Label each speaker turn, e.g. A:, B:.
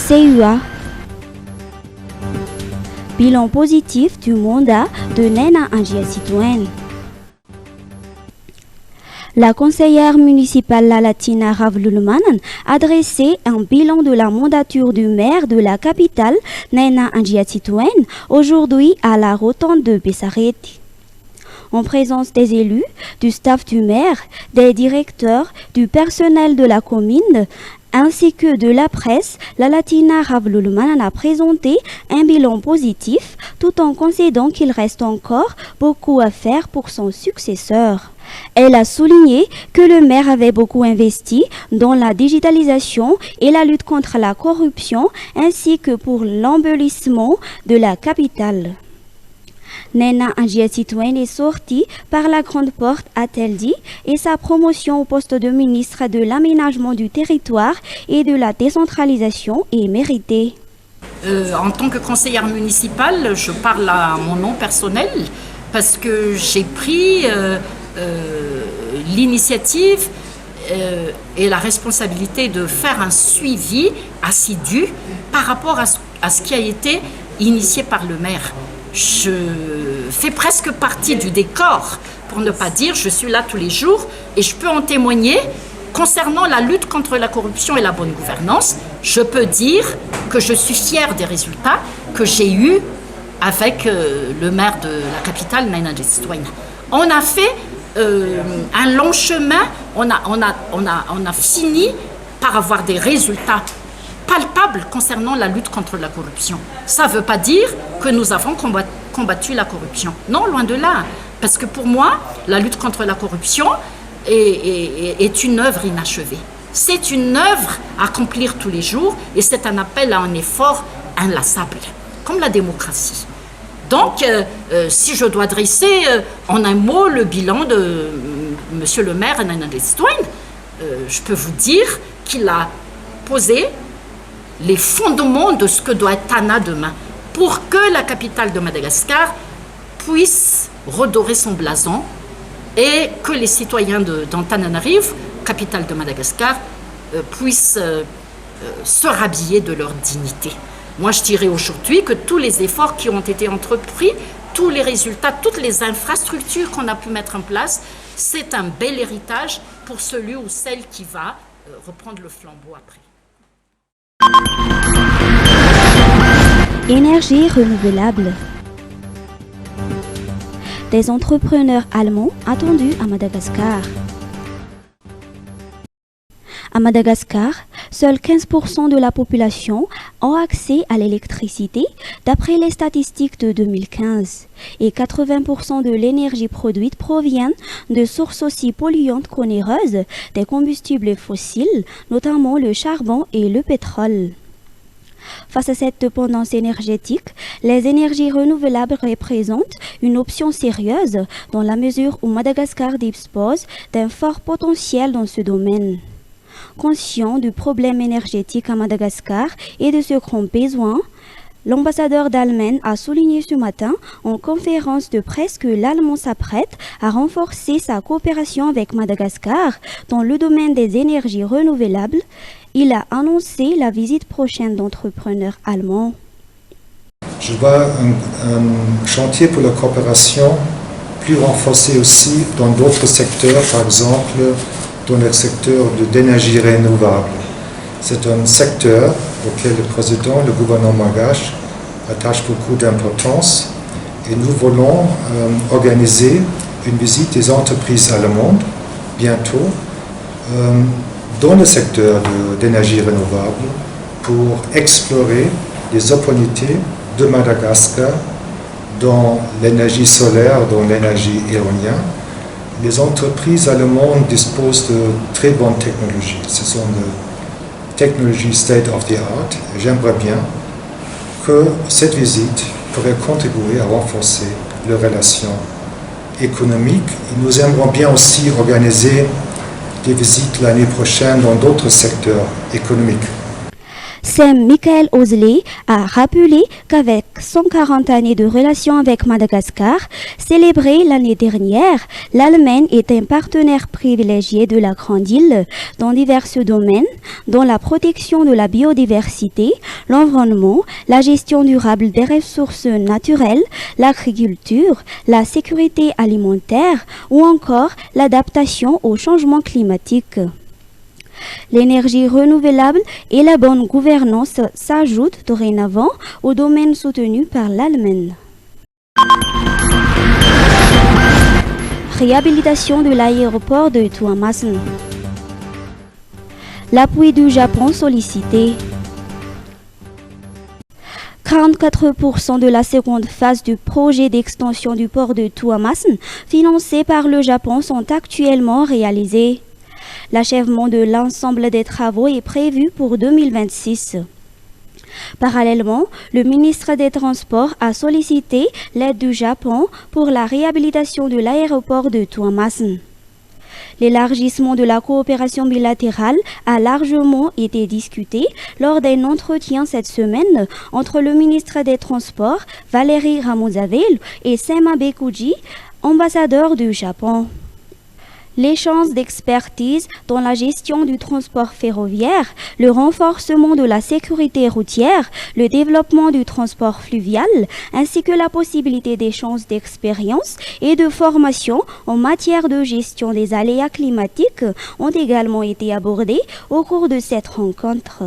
A: CUA. Bilan positif du mandat de Nena Angiatsitoine. La conseillère municipale Lalatina Ravlulumanan a dressé un bilan de la mandature du maire de la capitale, Nena Angiatsitoine, aujourd'hui à la rotonde de Bessareti. En présence des élus, du staff du maire, des directeurs, du personnel de la commune, ainsi que de la presse, Lalatina Ravlulumanan a présenté un bilan positif tout en concédant qu'il reste encore beaucoup à faire pour son successeur. Elle a souligné que le maire avait beaucoup investi dans la digitalisation et la lutte contre la corruption ainsi que pour l'embellissement de la capitale. Nena Angiatsitoine est sortie par la grande porte, a-t-elle dit, et sa promotion au poste de ministre de l'aménagement du territoire et de la décentralisation est méritée.
B: En tant que conseillère municipale, je parle à mon nom personnel parce que j'ai pris l'initiative et la responsabilité de faire un suivi assidu par rapport à ce qui a été initié par le maire. Je fais presque partie du décor, pour ne pas dire, je suis là tous les jours et je peux en témoigner. Concernant la lutte contre la corruption et la bonne gouvernance, je peux dire que je suis fière des résultats que j'ai eus avec le maire de la capitale, Nena Angiatsitoine. On a fait un long chemin, on a fini par avoir des résultats palpables concernant la lutte contre la corruption. Ça ne veut pas dire que nous avons combattu la corruption. Non, loin de là. Parce que pour moi, la lutte contre la corruption est une œuvre inachevée. C'est une œuvre à accomplir tous les jours et c'est un appel à un effort inlassable, comme la démocratie. Donc, si je dois dresser en un mot le bilan de monsieur le maire Nena Angiatsitoine, je peux vous dire qu'il a posé les fondements de ce que doit être Tana demain pour que la capitale de Madagascar puisse redorer son blason et que les citoyens d'Antananarivo, capitale de Madagascar, puissent se rhabiller de leur dignité. Moi, je dirais aujourd'hui que tous les efforts qui ont été entrepris, tous les résultats, toutes les infrastructures qu'on a pu mettre en place, c'est un bel héritage pour celui ou celle qui va reprendre le flambeau après.
A: Énergie renouvelable. Des entrepreneurs allemands attendus à Madagascar. À Madagascar, seuls 15% de la population ont accès à l'électricité d'après les statistiques de 2015 et 80% de l'énergie produite provient de sources aussi polluantes qu'onéreuses des combustibles fossiles, notamment le charbon et le pétrole. Face à cette dépendance énergétique, les énergies renouvelables représentent une option sérieuse dans la mesure où Madagascar dispose d'un fort potentiel dans ce domaine. Conscient du problème énergétique à Madagascar et de ce grand besoin, l'ambassadeur d'Allemagne a souligné ce matin en conférence de presse que l'Allemagne s'apprête à renforcer sa coopération avec Madagascar dans le domaine des énergies renouvelables. Il a annoncé la visite prochaine d'entrepreneurs allemands.
C: Je vois un chantier pour la coopération plus renforcé aussi dans d'autres secteurs, par exemple dans le secteur d'énergie renouvelable. C'est un secteur auquel le président, le gouvernement malgache, attache beaucoup d'importance et nous voulons organiser une visite des entreprises allemandes bientôt dans le secteur d'énergie renouvelable pour explorer les opportunités de Madagascar dans l'énergie solaire, dans l'énergie éolienne. Les entreprises allemandes disposent de très bonnes technologies. Ce sont des technologies state of the art. J'aimerais bien que cette visite pourrait contribuer à renforcer les relations économiques. Et nous aimerions bien aussi organiser des visites l'année prochaine dans d'autres secteurs économiques.
A: Sam Michael Osley a rappelé qu'avec 140 années de relations avec Madagascar, célébrées l'année dernière, l'Allemagne est un partenaire privilégié de la grande île dans divers domaines, dont la protection de la biodiversité, l'environnement, la gestion durable des ressources naturelles, l'agriculture, la sécurité alimentaire ou encore l'adaptation au changement climatique. L'énergie renouvelable et la bonne gouvernance s'ajoutent dorénavant aux domaines soutenus par l'Allemagne. Réhabilitation de l'aéroport de Tuamasin. L'appui du Japon sollicité. 44% de la seconde phase du projet d'extension du port de Tuamasin, financé par le Japon, sont actuellement réalisés. L'achèvement de l'ensemble des travaux est prévu pour 2026. Parallèlement, le ministre des Transports a sollicité l'aide du Japon pour la réhabilitation de l'aéroport de Tuamasin. L'élargissement de la coopération bilatérale a largement été discuté lors d'un entretien cette semaine entre le ministre des Transports, Valérie Ramouzaville, et Sema Bekuji, ambassadeur du Japon. L'échange d'expertise dans la gestion du transport ferroviaire, le renforcement de la sécurité routière, le développement du transport fluvial, ainsi que la possibilité d'échange d'expériences et de formation en matière de gestion des aléas climatiques ont également été abordés au cours de cette rencontre.